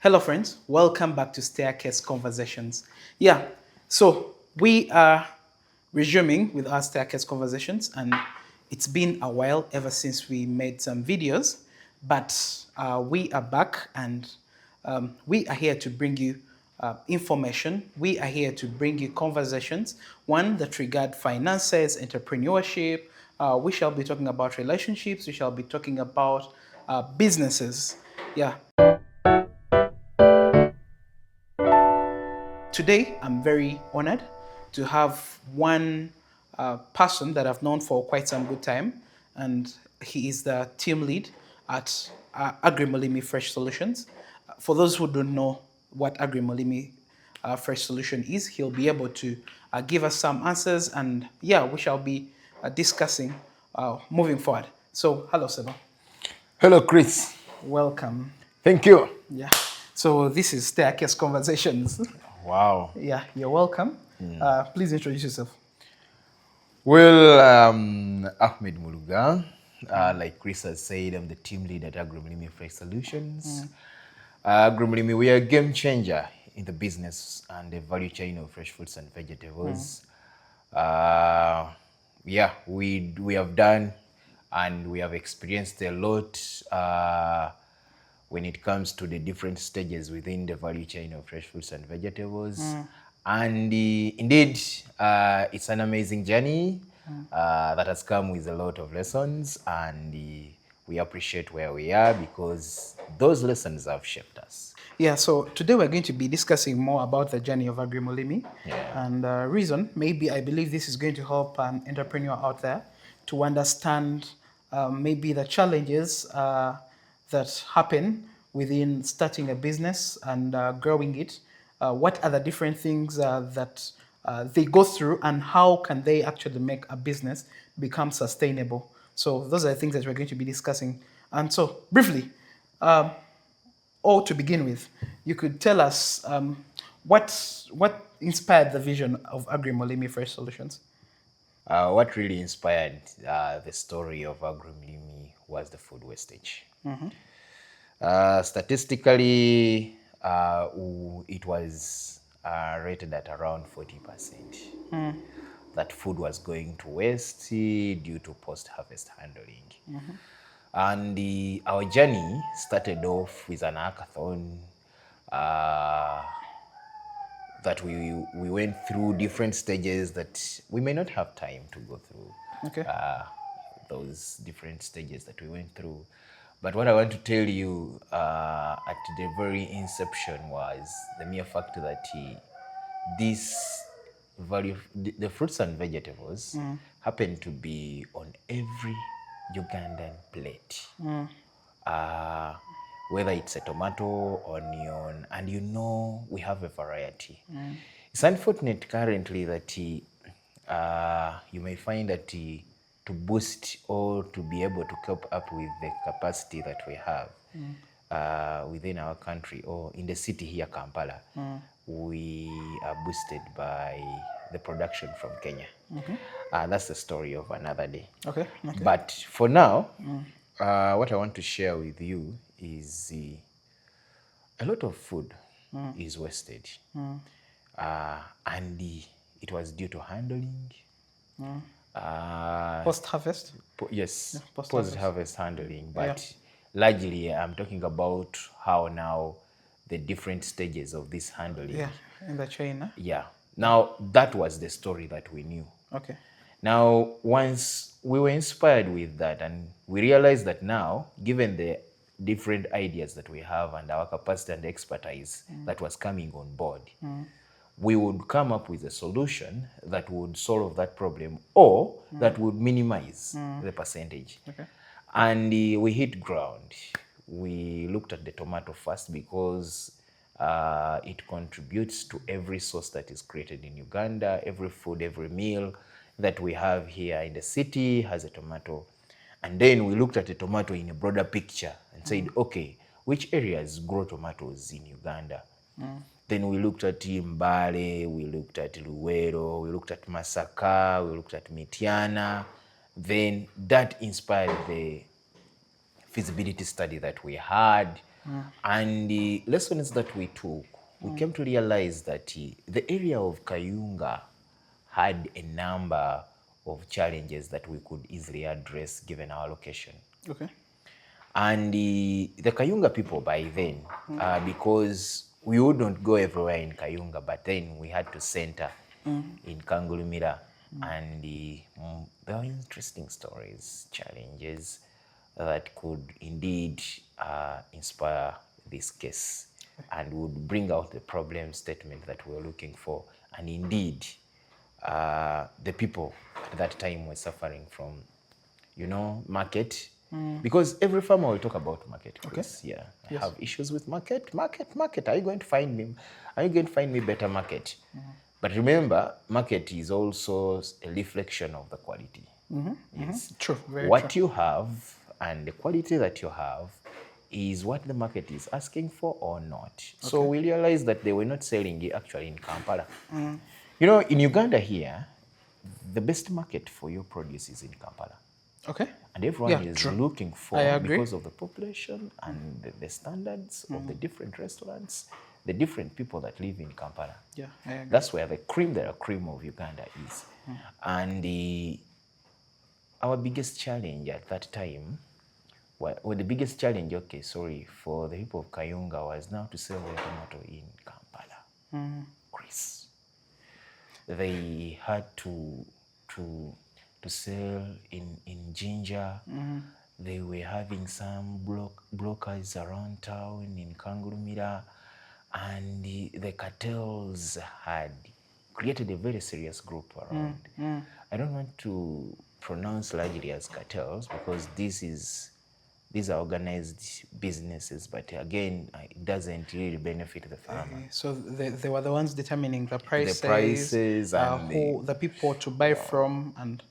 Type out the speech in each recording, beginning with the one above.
Hello, friends. Welcome back to Staircase Conversations. Yeah, so we are resuming with our Staircase Conversations, and it's been a while ever since we made some videos, but we are back and we are here to bring you information. We are here to bring you conversations, one that regard finances, entrepreneurship. We shall be talking about relationships. We shall be talking about businesses. Yeah. Today, I'm very honored to have one person that I've known for quite some good time, and he is the team lead at Agrimulimi Fresh Solutions. For those who don't know what Agrimulimi Fresh Solution is, he'll be able to give us some answers, and yeah, we shall be discussing moving forward. So, hello, Seba. Hello, Chris. Welcome. Thank you. Yeah. So this is Staircase Conversations. Wow. Yeah, you're welcome. Please introduce yourself. Well, Ahmed Muluga, like Chris has said, I'm the team lead at Agrimulimi Fresh Solutions. Agrimulimi, we are a game changer in the business and the value chain of fresh fruits and vegetables. Yeah, we have done and we have experienced a lot when it comes to the different stages within the value chain of fresh fruits and vegetables. And indeed, it's an amazing journey that has come with a lot of lessons, and we appreciate where we are because those lessons have shaped us. Yeah, so today we're going to be discussing more about the journey of Agrimulimi. Yeah. And reason, maybe I believe this is going to help an entrepreneur out there to understand maybe the challenges that happen within starting a business and growing it. What are the different things that they go through, and how can they actually make a business become sustainable? So those are the things that we're going to be discussing. And so briefly, or to begin with, you could tell us what inspired the vision of Agrimulimi Fresh Solutions? What really inspired the story of Agrimulimi was the food wastage. Statistically, it was rated at around 40% that food was going to waste due to post-harvest handling. And our journey started off with an hackathon that we went through different stages that we may not have time to go through. Okay. Those different stages that we went through. But what I want to tell you at the very inception was the mere fact that the fruits and vegetables happen to be on every Ugandan plate. Whether it's a tomato, onion, and we have a variety. It's unfortunate currently that you may find that to boost or to be able to cope up with the capacity that we have within our country or in the city here, Kampala, we are boosted by the production from Kenya. That's the story of another day. Okay. But for now, what I want to share with you is a lot of food is wasted. And it was due to handling. Post-harvest? Yes, post-harvest. post-harvest handling. But largely, I'm talking about how now the different stages of this handling. Yeah, in the chain. Huh? Yeah. Now, that was the story that we knew. Okay. Now, once we were inspired with that, and we realized that now, given the different ideas that we have and our capacity and expertise that was coming on board, we would come up with a solution that would solve that problem or that would minimize the percentage. Okay. And we hit ground. We looked at the tomato first because it contributes to every source that is created in Uganda. Every food, every meal that we have here in the city has a tomato. And then we looked at the tomato in a broader picture and said, okay, which areas grow tomatoes in Uganda? Then we looked at Mbale, we looked at Luwero, we looked at Masaka, we looked at Mitiana. Then that inspired the feasibility study that we had And the lessons that we took, we came to realize that the area of Kayunga had a number of challenges that we could easily address given our location. Okay. And the Kayunga people by then, because we wouldn't go everywhere in Kayunga, but then we had to center in Kangulumira. And there were interesting stories, challenges that could indeed inspire this case and would bring out the problem statement that we were looking for. And indeed, the people at that time were suffering from, market. Because every farmer will talk about market, Chris. Okay. Yeah, I have issues with market. Are you going to find me? Are you going to find me better market? But remember, market is also a reflection of the quality. Yes. True. Very what true. you have and the quality that you have is what the market is asking for or not. Okay. So we realized that they were not selling it actually in Kampala. In Uganda here, the best market for your produce is in Kampala. Okay. And everyone is true. looking for, I agree. because of the population and the standards of the different restaurants, the different people that live in Kampala. Yeah, I agree. That's where the cream of Uganda is. And our biggest challenge at that time, the biggest challenge, for the people of Kayunga was now to sell their tomato in Kampala. Chris. They had to sell in Jinja. They were having some brokers around town in Kangulumira, and the cartels had created a very serious group around. I don't want to pronounce largely as cartels because these are organized businesses, but again, it doesn't really benefit the farmer. So they were the ones determining the prices, and the people to buy from, and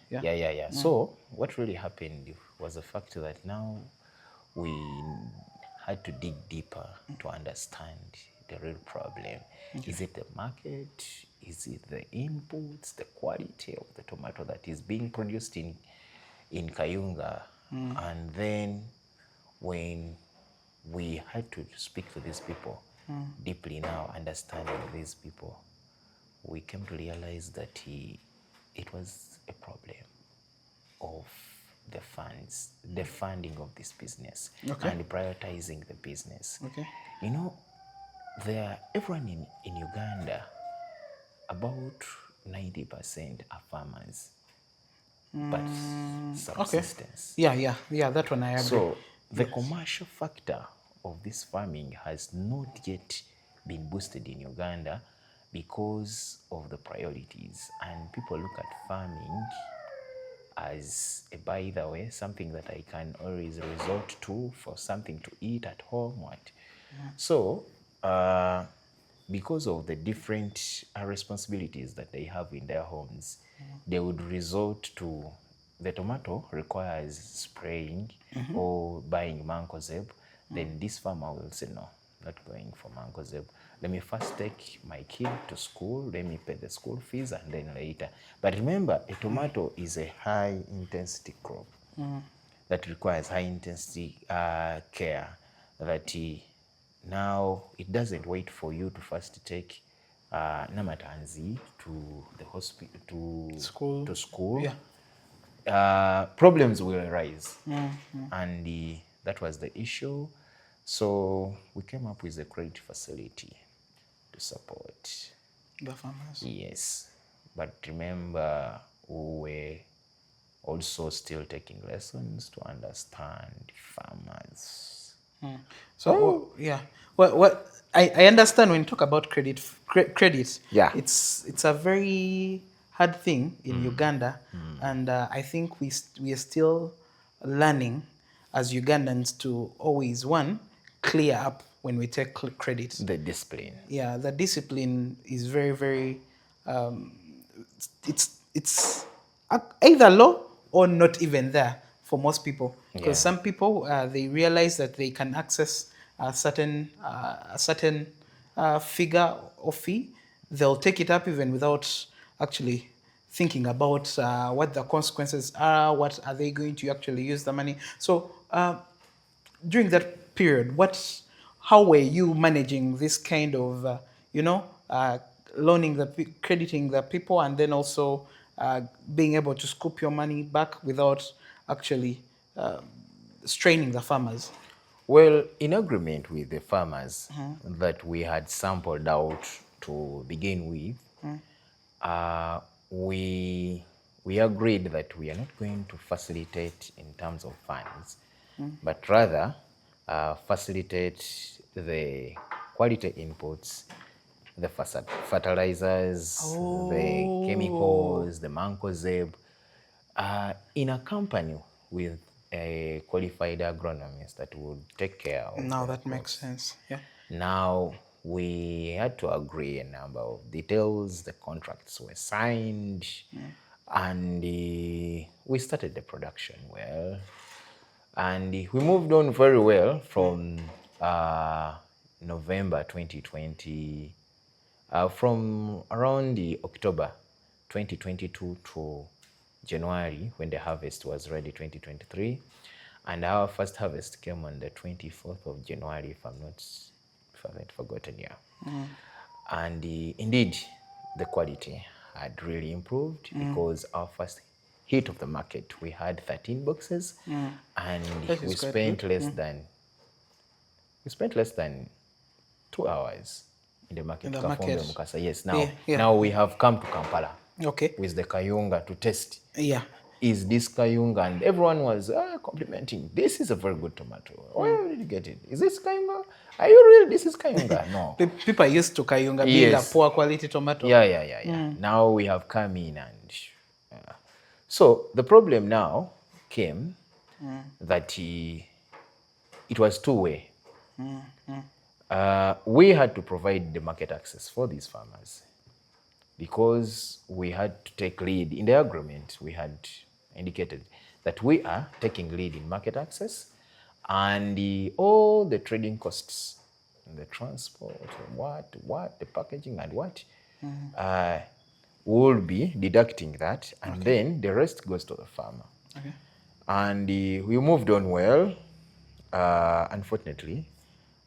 yeah. So what really happened was the fact that now we had to dig deeper to understand the real problem. Is it the market? Is it the inputs, the quality of the tomato that is being produced in Kayunga? And then when we had to speak to these people deeply now, understanding these people, we came to realize that it was a problem of the funds, the funding of this business, and prioritizing the business. Okay. Everyone in Uganda, about 90% are farmers, but subsistence. Okay. Yeah, that one I agree. So the commercial factor of this farming has not yet been boosted in Uganda because of the priorities, and people look at farming as a by the way, something that I can always resort to for something to eat at home. So because of the different responsibilities that they have in their homes, they would resort to the tomato requires spraying or buying mancozeb. Then this farmer will say, no, not going for mancozeb. Let me first take my kid to school, let me pay the school fees, and then later. But remember, a tomato is a high-intensity crop that requires high-intensity care. That now it doesn't wait for you to first take Namatanzi to the hospital, to school. Yeah. Problems will arise, and that was the issue. So we came up with a credit facility to support the farmers. Yes, but remember, we were also still taking lessons to understand farmers. So yeah, what I understand when you talk about credit. Yeah, it's a very hard thing in Uganda, and I think we are still learning as Ugandans to always clear up when we take credit. The discipline. Yeah, the discipline is very, very. It's either low or not even there for most people, because some people they realize that they can access a certain figure or fee, they'll take it up even without actually thinking about what the consequences are, what are they going to actually use the money. So during that period, how were you managing this kind of, you know, loaning crediting the people, and then also being able to scoop your money back without actually straining the farmers? Well, in agreement with the farmers that we had sampled out to begin with, we agreed that we are not going to facilitate in terms of funds, but rather facilitate the quality inputs, the fertilizers, the chemicals, the mancozeb, in a company with a qualified agronomist that would take care of Now the that makes crops. sense. Yeah. Now we had to agree a number of details, the contracts were signed, and we started the production well. And we moved on very well from November 2020, from around October 2022 to January, when the harvest was ready, 2023. And our first harvest came on the 24th of January, if I haven't forgotten, yeah. And indeed, the quality had really improved because our first hit of the market, we had 13 boxes, and That we is quite spent good. less than 2 hours in the market. In the Kafumbe, market. Mukasa. Yes, Yeah. now we have come to Kampala Okay. with the Kayunga to test. Yeah. Is this Kayunga? And everyone was complimenting. This is a very good tomato. Where did you get it? Is this Kayunga? Are you real? This is Kayunga? No. People are used to Kayunga being a Yes. poor quality tomato. Yeah. Now we have come in, and so the problem now came that it was two-way. We had to provide the market access for these farmers because we had to take lead in the agreement. We had indicated that we are taking lead in market access, and all the trading costs, the transport, what the packaging and what, we'll be deducting that, and then the rest goes to the farmer. Okay. And we moved on well. Unfortunately,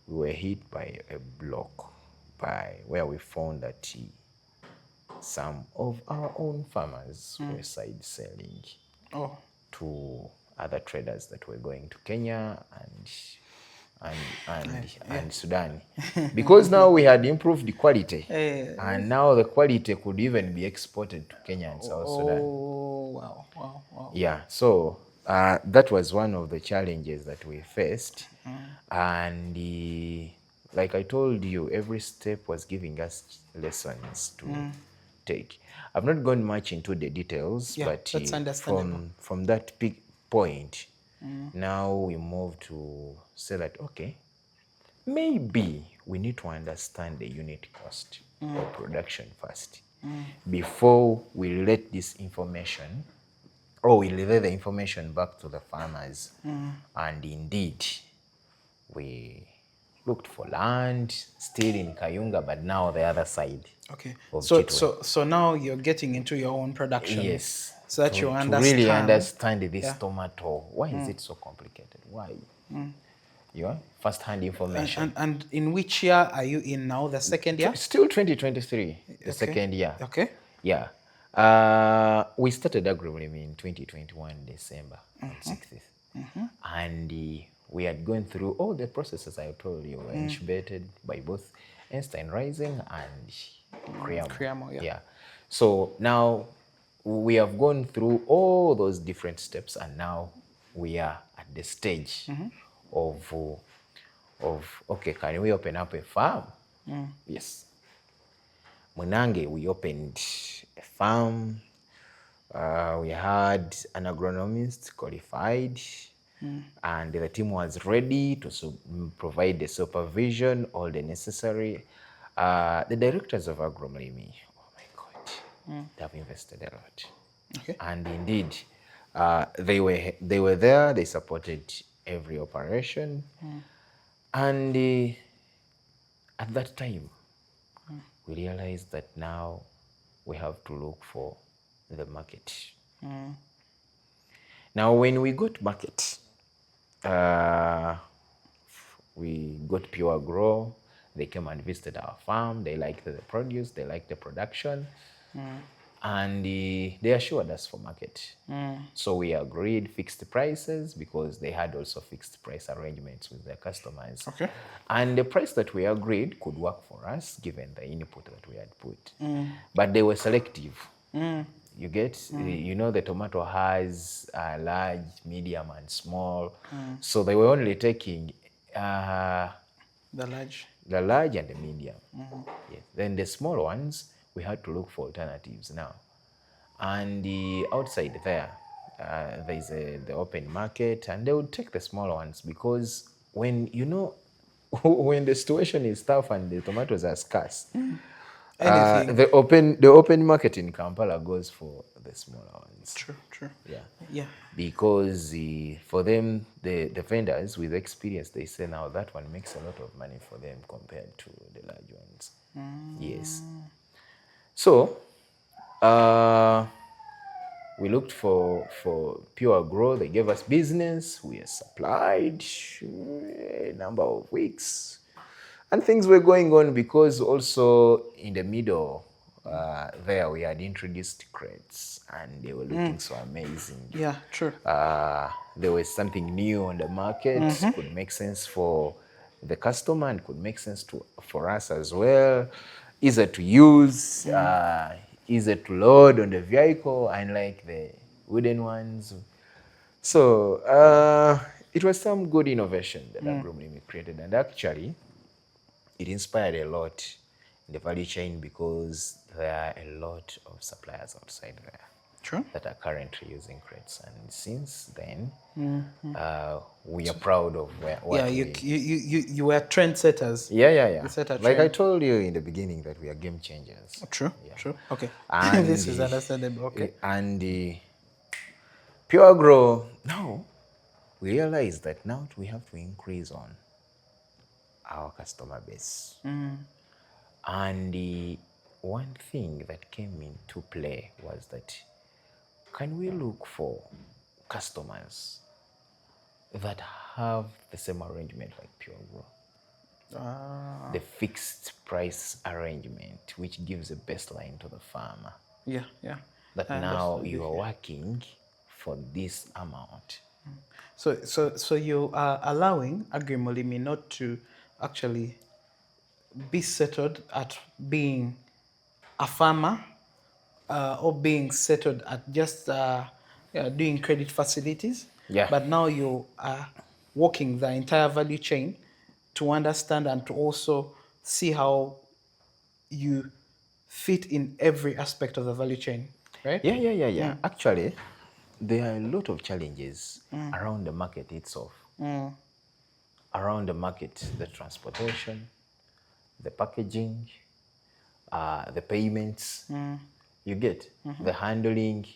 we were hit by a block where we found that some of our own farmers were side selling to other traders that were going to Kenya and Sudan. Because now we had improved the quality, and now the quality could even be exported to Kenya and South Sudan. Oh, wow. Yeah, so that was one of the challenges that we faced. And like I told you, every step was giving us lessons to take. I've not gone much into the details, but that's understandable. from that peak point, now we move to say that, okay, maybe we need to understand the unit cost of production first before we let this information, or we relay the information back to the farmers. And indeed, we looked for land still in Kayunga, but now the other side. Okay. Of So, Chitwe. so now you're getting into your own production. Yes. So that you to understand. really understand this tomato. Why is it so complicated? Why? First-hand information. And in which year are you in now? The second year? Still 2023, the second year. Okay. Yeah. We started Agrimulimi in 2021, December on 6th. And we had gone through all the processes I told you, were incubated by both Einstein Rising and Kriamo. Yeah. So now we have gone through all those different steps, and now we are at the stage of okay, can we open up a farm? Yes. Munange, we opened a farm. We had an agronomist qualified, and the team was ready to provide the supervision, all the necessary. The directors of Agrimulimi, oh my God, they have invested a lot. Okay. And indeed, they were there. They supported every operation, and at that time, we realized that now we have to look for the market. Now, when we got market, We got Pure Grow. They came and visited our farm. They liked the produce. They liked the production. And they assured us for market. So we agreed fixed prices because they had also fixed price arrangements with their customers. Okay. And the price that we agreed could work for us given the input that we had put. But they were selective. You get, you know, the tomato has large, medium, and small. So they were only taking The large. the large and the medium. Yes. Then the small ones, we had to look for alternatives now. And outside there's the open market, and they would take the small ones because when, you know, when the situation is tough and the tomatoes are scarce, Anything. the open market in Kampala goes for the smaller ones. True, true. Yeah. Yeah. Because for them, the vendors with experience, they say now that one makes a lot of money for them compared to the large ones. Yes. So we looked for Pure Grow. They gave us business. We supplied a number of weeks. And things were going on because also in the middle there we had introduced crates and they were looking so amazing. Yeah, true. There was something new on the market, could make sense for the customer and could make sense for us as well. Easier to use, easier to load on the vehicle, unlike the wooden ones. So it was some good innovation that Agrimulimi created, and actually it inspired a lot in the value chain because there are a lot of suppliers outside there. True. That are currently using crates, and since then, we are proud of what you were trendsetters. Yeah. You set a Like trend. I told you in the beginning that we are game changers. True, true. Okay. And This is understandable. Okay. And Pure Grow, now we realize that now we have to increase on our customer base. And one thing that came into play was that can we look for customers that have the same arrangement like Pure Grow? The fixed price arrangement, which gives a baseline to the farmer. Yeah. That now you are working for this amount. So you are allowing Agrimulimi not to actually be settled at being a farmer or being settled at just doing credit facilities. Yeah. But now you are working the entire value chain to understand and to also see how you fit in every aspect of the value chain, right? Yeah. Actually, there are a lot of challenges around the market itself. Around the market, the transportation, the packaging, the payments, you get, the handling.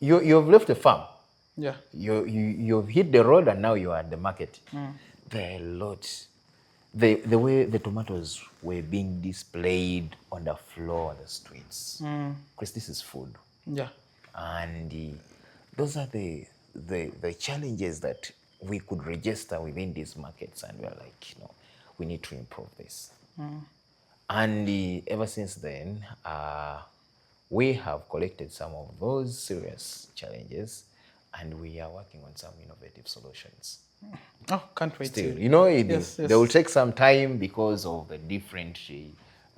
You've left the farm. Yeah. You've hit the road and now you are at the market. There are a lot. The way the tomatoes were being displayed on the floor on the streets. Because this is food. Yeah. And those are the challenges that we could register within these markets, and we're like, we need to improve this. And ever since then, we have collected some of those serious challenges, and we are working on some innovative solutions. Oh, can't wait Still, to. Yes. They will take some time because of the different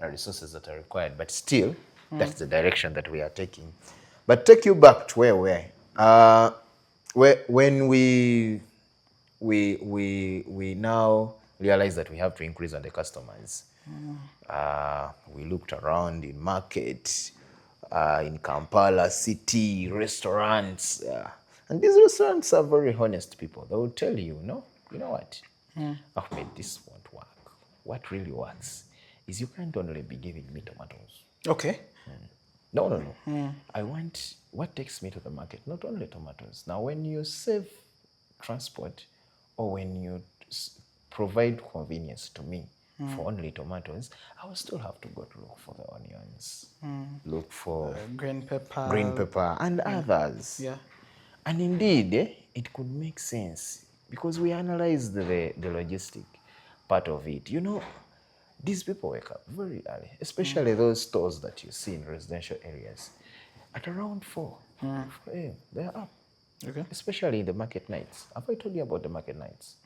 resources that are required, but still, that's the direction that we are taking. But take you back to where we are. When we now realize that we have to increase on the customers. We looked around in market, in Kampala city, restaurants, and these restaurants are very honest people. They will tell you, you know what, Ahmed, this won't work. What really works is you can't only be giving me tomatoes. Okay. No. I want what takes me to the market, not only tomatoes. Now, when you save transport or when you provide convenience to me for only tomatoes, I will still have to go to look for the onions, look for Green pepper, and others. Yeah. And indeed, it could make sense because we analyzed the logistic. part of it. You know, these people wake up very early, especially those stores that you see in residential areas. At around 4 a.m., they're up, Okay. especially in the market nights. Have I told you about the market nights?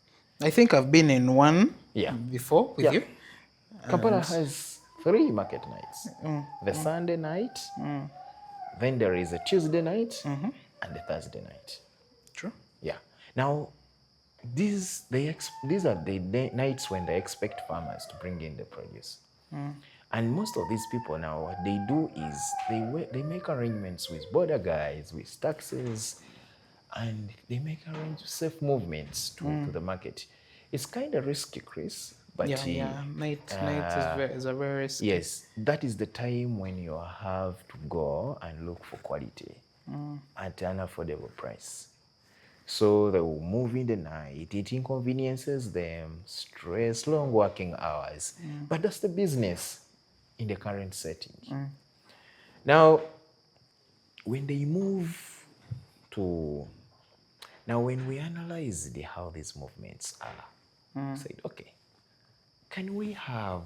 I think I've been in one Yeah. before with Yeah. you. Kampala And has 3 market nights. The Sunday night, then there is a Tuesday night, and the Thursday night. true. Yeah. Now, these are the nights when they expect farmers to bring in the produce. And most of these people now, what they do is they make arrangements with border guys, with taxis, and they make safe movements to the market. It's kind of risky, Chris, but Yeah. Night is a very risky. yes, that is the time when you have to go and look for quality at an affordable price. So they will move in the night, it inconveniences them, stress, long working hours. But that's the business in the current setting. Now, when they move to, now when we analyze how these movements are, said, okay, can we have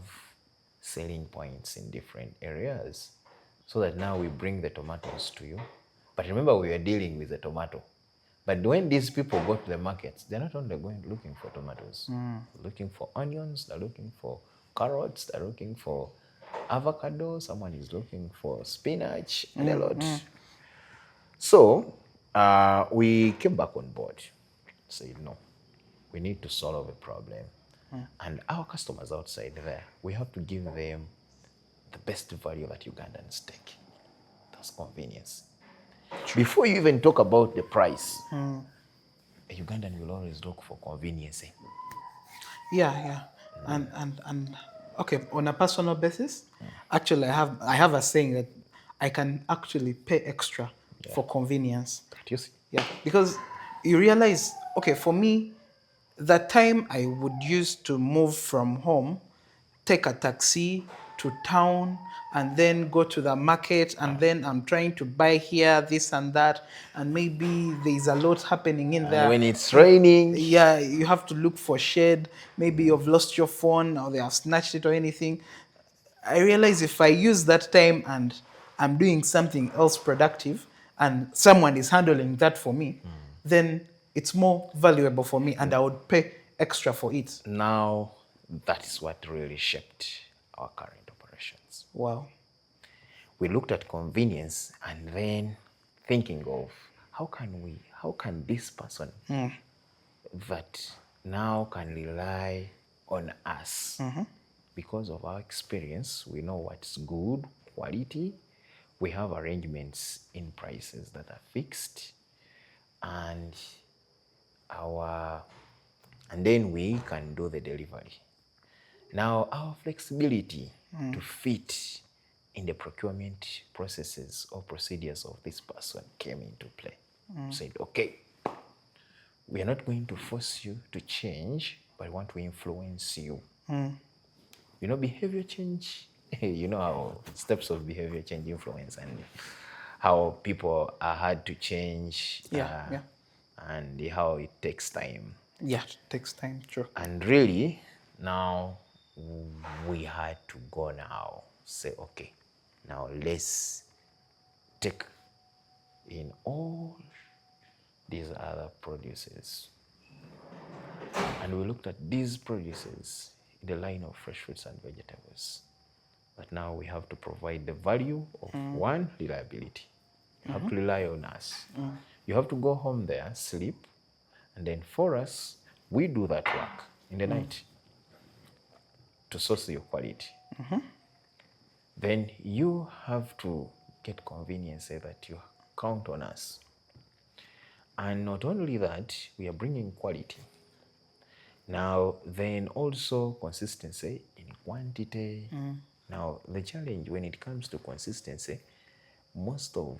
selling points in different areas so that now we bring the tomatoes to you? But remember, we are dealing with the tomato. But when these people go to the markets, they're not only looking for tomatoes, they're looking for onions, they're looking for carrots, they're looking for avocado, someone is looking for spinach, and a lot. So we came back on board, said, no, we need to solve a problem. And our customers outside there, we have to give them the best value that Ugandans take. That's convenience. Before you even talk about the price, a Ugandan will always look for convenience. Yeah. And okay, on a personal basis, actually I have a saying that I can actually pay extra for convenience. That you see? Yeah, because you realize, okay, for me, the time I would use to move from home, take a taxi to town, and then go to the market, and then I'm trying to buy here, this and that, and maybe there's a lot happening in there. When it's raining. Yeah, you have to look for shade. Maybe you've lost your phone or they have snatched it or anything. I realize if I use that time and I'm doing something else productive and someone is handling that for me, then it's more valuable for me and I would pay extra for it. Now, that is what really shaped our current operations. Wow. We looked at convenience and then thinking of how can this person that now can rely on us because of our experience, we know what's good, quality, we have arrangements in prices that are fixed, and then we can do the delivery. Now, our flexibility to fit in the procurement processes or procedures of this person came into play. Said, okay, we are not going to force you to change, but we want to influence you. You know, behavior change, you know how steps of behavior change influence and how people are hard to change. Yeah. And how it takes time. Yeah, it takes time, true. And really, now we had to go now, say, okay, now let's take in all these other produces. And we looked at these produces in the line of fresh fruits and vegetables. But now we have to provide the value of one, reliability. You have to rely on us. You have to go home there, sleep, and then for us, we do that work in the night to source your quality. Then you have to get convenience, say that you count on us. And not only that, we are bringing quality. Now, then also consistency in quantity. Now, the challenge when it comes to consistency, most of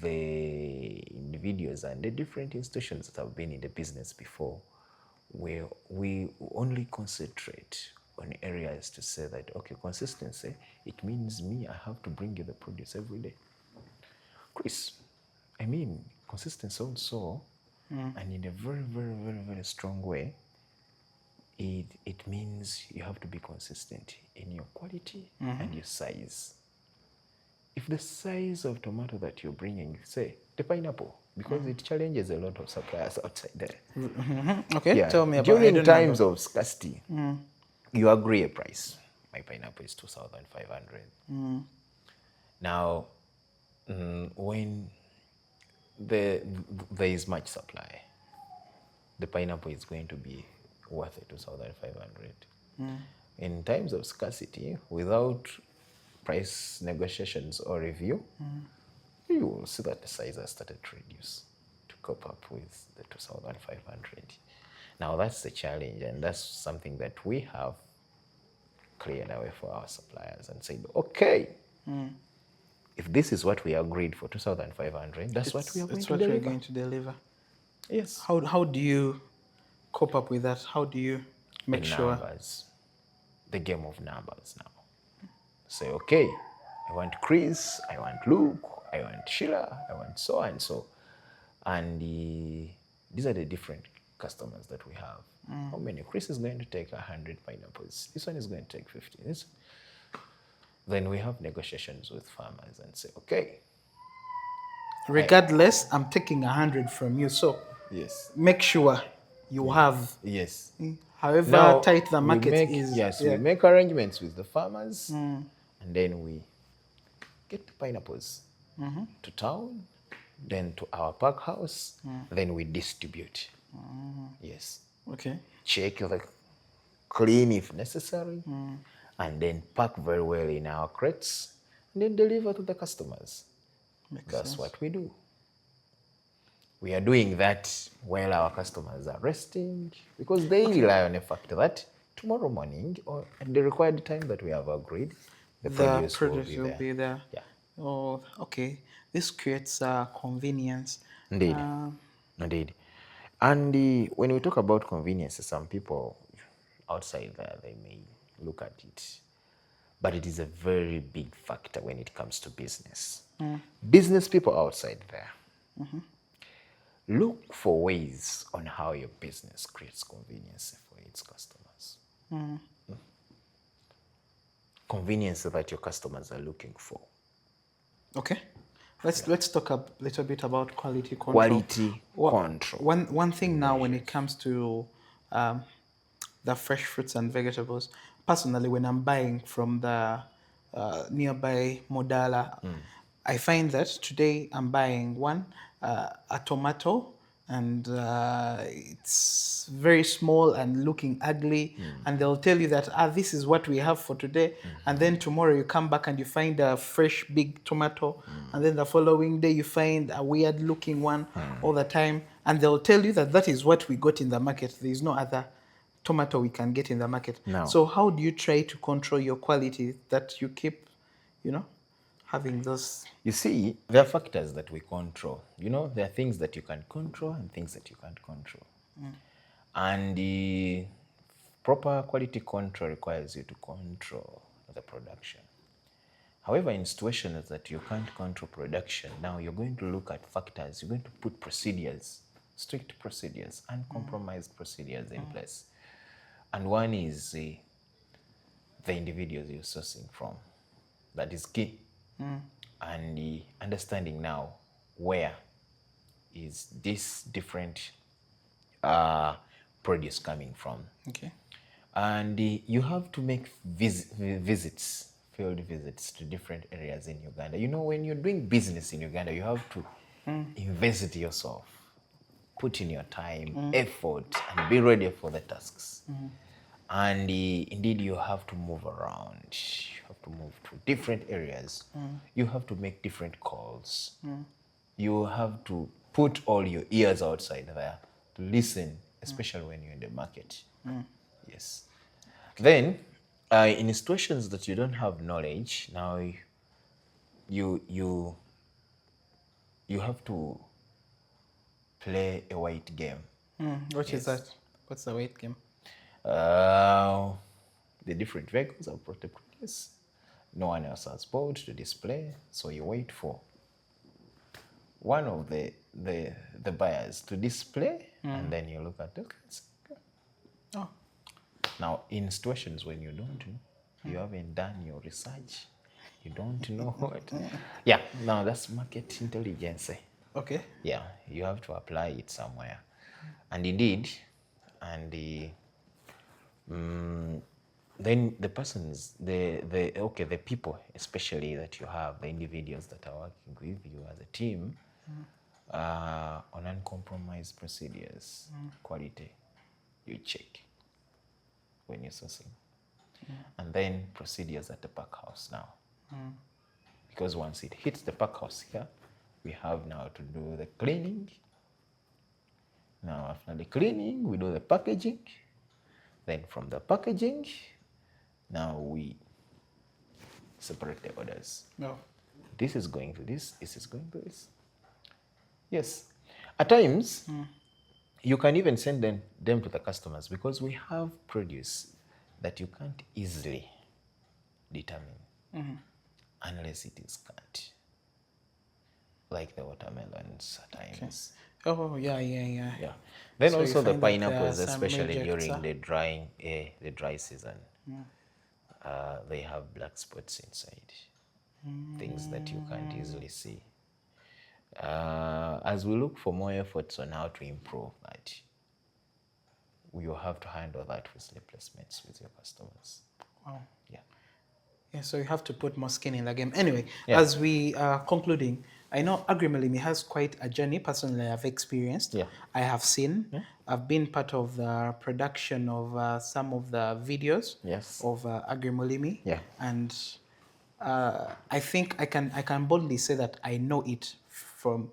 the individuals and the different institutions that have been in the business before, where we only concentrate on areas to say that, okay, consistency, it means me, I have to bring you the produce every day. Chris, I mean, consistency also, and in a very, very, very, very strong way, it means you have to be consistent in your quality and your size. If the size of tomato that you're bringing, say the pineapple, because it challenges a lot of suppliers outside there. Okay, Yeah, tell me about. I during don't know times about. of scarcity, you agree a price. My pineapple is 2,500. Now, when there is much supply, the pineapple is going to be worth it 2,500. In times of scarcity, without price negotiations or review, you will see that the size has started to reduce to cope up with the 2,500. Now that's the challenge, and that's something that we have cleared away for our suppliers and said, okay, if this is what we agreed for 2,500, that's what we are going It's to what we're deliver. going to deliver. Yes. How do you cope up with that? How do you The make sure? numbers, the game of numbers now. Say, okay, I want Chris, I want Luke, I want Sheila, I want so and so. And these are the different customers that we have. How many? Chris is going to take 100 pineapples. This one is going to take 50. Then we have negotiations with farmers and say, okay. Regardless, I'm taking 100 from you. So Yes. make sure you have, Yes. however Now tight the we market make is. we make arrangements with the farmers, and then we get the pineapples to town, then to our pack house, then we distribute. Yes. Okay. Check the clean if necessary, and then pack very well in our crates, and then deliver to the customers. Makes That's sense. what we do. We are doing that while our customers are resting, because they rely on the fact that tomorrow morning or at the required time that we have agreed, the produce will Produce be will there. be there. Yeah. Oh, okay. This creates convenience. Indeed. Um, Indeed. And when we talk about convenience, some people outside there, they may look at it, but it is a very big factor when it comes to business. Business people outside there, look for ways on how your business creates convenience for its customers. Convenience that your customers are looking for. okay. Let's talk a little bit about quality control. Quality control. One thing now when it comes to um, the fresh fruits and vegetables, personally, when I'm buying from the nearby Modala, I find that today I'm buying a tomato, and it's very small and looking ugly, and they'll tell you that this is what we have for today, and then tomorrow you come back and you find a fresh big tomato, and then the following day you find a weird looking one all the time, and they'll tell you that that is what we got in the market. There is no other tomato we can get in the market. No. So how do you try to control your quality that you keep, having those? You see, there are factors that we control. There are things that you can control and things that you can't control. And the proper quality control requires you to control the production. However, in situations that you can't control production, now you're going to look at factors. You're going to put procedures, strict procedures, uncompromised procedures in place. And one is the individuals you're sourcing from. That is key. And the understanding now where is this different produce coming from. Okay. And you have to make visits, field visits to different areas in Uganda. When you're doing business in Uganda, you have to invest yourself, put in your time, effort, and be ready for the tasks. And indeed, you have to move around. You have to move to different areas. You have to make different calls. You have to put all your ears outside there to listen, especially when you're in the market. Yes. Then, in situations that you don't have knowledge, now you have to play a white game. What is that? What's the weight game? The different vehicles are protected. Yes. No one else has bought to display, so you wait for one of the buyers to display, and then you look at it. Oh, Now, in situations when you don't know, you haven't done your research, you don't know what. Yeah, now that's market intelligence. Okay. Yeah, you have to apply it somewhere. And indeed, and then the persons, the people, especially that you have, the individuals that are working with you as a team, on uncompromised procedures, quality, you check when you're sourcing. And then procedures at the pack house now. Because once it hits the pack house here, we have now to do the cleaning. Now after the cleaning, we do the packaging. Then from the packaging, now we separate the orders. No. This is going to this, this is going to this. Yes. At times, you can even send them to the customers because we have produce that you can't easily determine unless it is cut. Like the watermelons at times. Okay. Oh, yeah. Yeah. Then So also you the find that there pineapples, are some especially rejects, during the dry season. They have black spots inside. Things that you can't easily see. As we look for more efforts on how to improve that, you have to handle that with replacements with your customers. Wow. Yeah. Yeah, so you have to put more skin in the game. Anyway, Yeah. as we are concluding, I know Agrimulimi has quite a journey. Personally, I've experienced. Yeah. I have seen. Yeah. I've been part of the production of some of the videos. Yes. Of Agrimulimi. Yeah. And I think I can boldly say that I know it from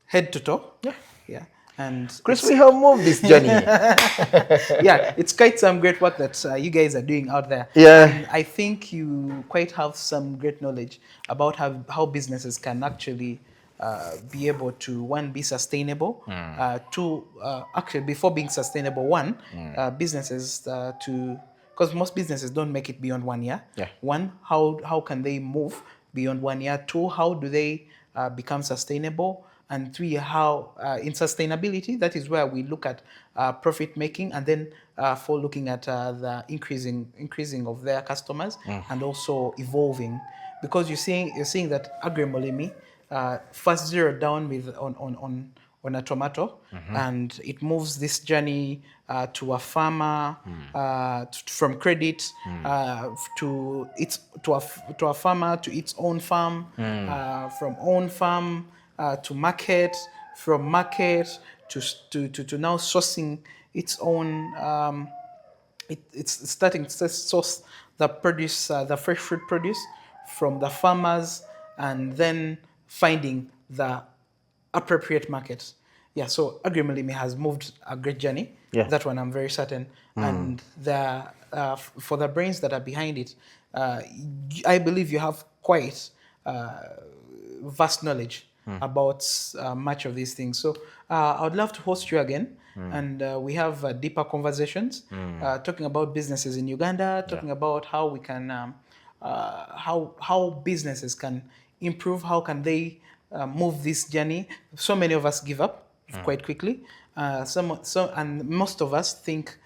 head to toe. Yeah. Yeah. And Chris, we have moved this journey. yeah, it's quite some great work that you guys are doing out there. Yeah. And I think you quite have some great knowledge about how businesses can actually be able to, one, be sustainable, two, actually, before being sustainable, one, businesses to, because most businesses don't make it beyond 1 year. Yeah. One, how can they move beyond 1 year? Two, how do they become sustainable? And three, how in sustainability, that is where we look at profit making, and then for looking at the increasing of their customers and also evolving, because you're seeing that Agrimulimi first zeroed down with on a tomato, and it moves this journey to a farmer, from credit to a farmer to its own farm, from own farm to market, from market to now sourcing its own. It's starting to source the produce, the fresh fruit produce from the farmers, and then finding the appropriate market. Yeah, so Agrimulimi has moved a great journey. Yeah. That one I'm very certain. And for the brains that are behind it, I believe you have quite vast knowledge about much of these things. So I would love to host you again, and we have deeper conversations, talking about businesses in Uganda, talking about how we can, how businesses can improve, how can they move this journey. So many of us give up quite quickly. And most of us think.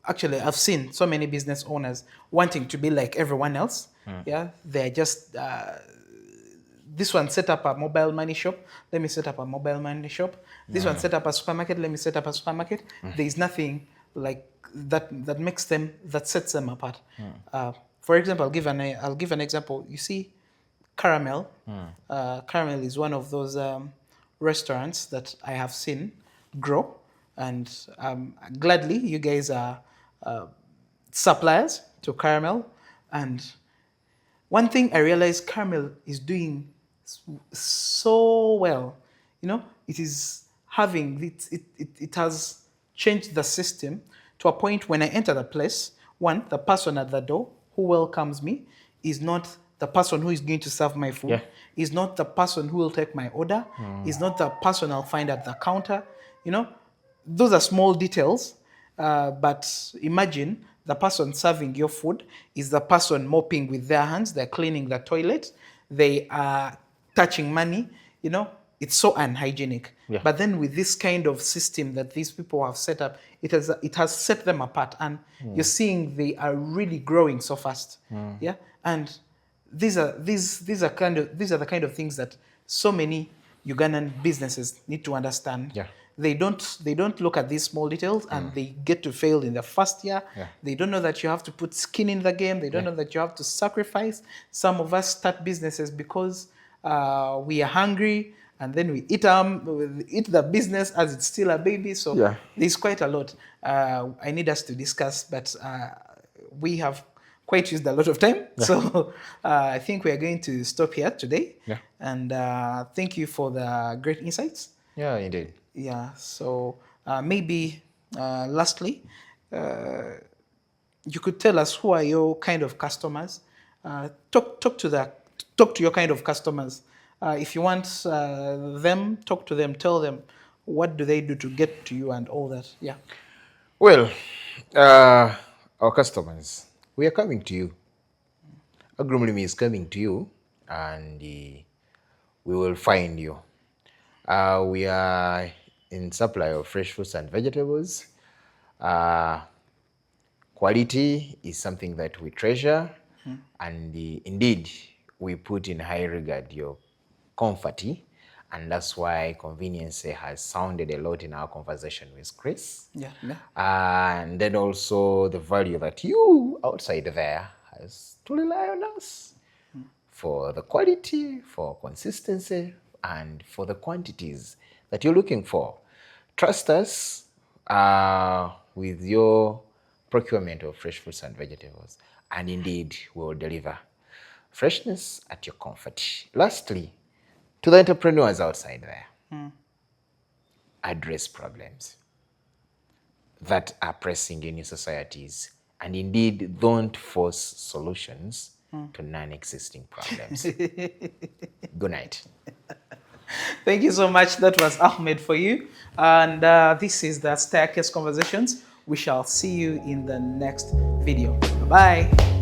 Actually, I've seen so many business owners wanting to be like everyone else. Yeah, they're just this one set up a mobile money shop. Let me set up a mobile money shop. This one set up a supermarket. Let me set up a supermarket. There is nothing like that makes them, that sets them apart. For example, I'll give an example. You see, Caramel. Caramel is one of those restaurants that I have seen grow, and gladly you guys are suppliers to Caramel. And one thing I realized, Caramel is doing so well. You know, it is having it has changed the system to a point when I enter the place, one, the person at the door who welcomes me is not the person who is going to serve my food, is not the person who will take my order, is not the person I'll find at the counter. You know, those are small details, but imagine the person serving your food is the person mopping with their hands, they're cleaning the toilet, they are touching money, you know. it's so unhygienic. Yeah. But then with this kind of system that these people have set up, it has set them apart, and you're seeing they are really growing so fast. Yeah, and these are the kind of things that so many Ugandan businesses need to understand. Yeah. They don't look at these small details, and they get to fail in the first year. Yeah. They don't know that you have to put skin in the game. They don't know that you have to sacrifice. Some of us start businesses because we are hungry, and then we eat the business as it's still a baby. So Yeah. there's quite a lot I need us to discuss, but we have quite used a lot of time. So I think we are going to stop here today. Yeah. And thank you for the great insights. Yeah, indeed. Yeah. So maybe lastly, you could tell us who are your kind of customers. Talk to your kind of customers. If you want them, talk to them. Tell them what do they do to get to you and all that. Yeah. Well, our customers, we are coming to you. Agrimulimi is coming to you, and we will find you. We are in supply of fresh fruits and vegetables. Quality is something that we treasure, and indeed we put in high regard your comfort, and that's why convenience has sounded a lot in our conversation with Chris. Yeah. Yeah. And then also the value that you outside there has to rely on us for the quality, for consistency, and for the quantities that you're looking for. Trust us with your procurement of fresh fruits and vegetables, and indeed we will deliver freshness at your comfort. Lastly, to the entrepreneurs outside there, address problems that are pressing in your societies, and indeed don't force solutions to non-existing problems. Good night. Thank you so much. That was Ahmed for you. And this is the Staircase Conversations. We shall see you in the next video. Bye-bye.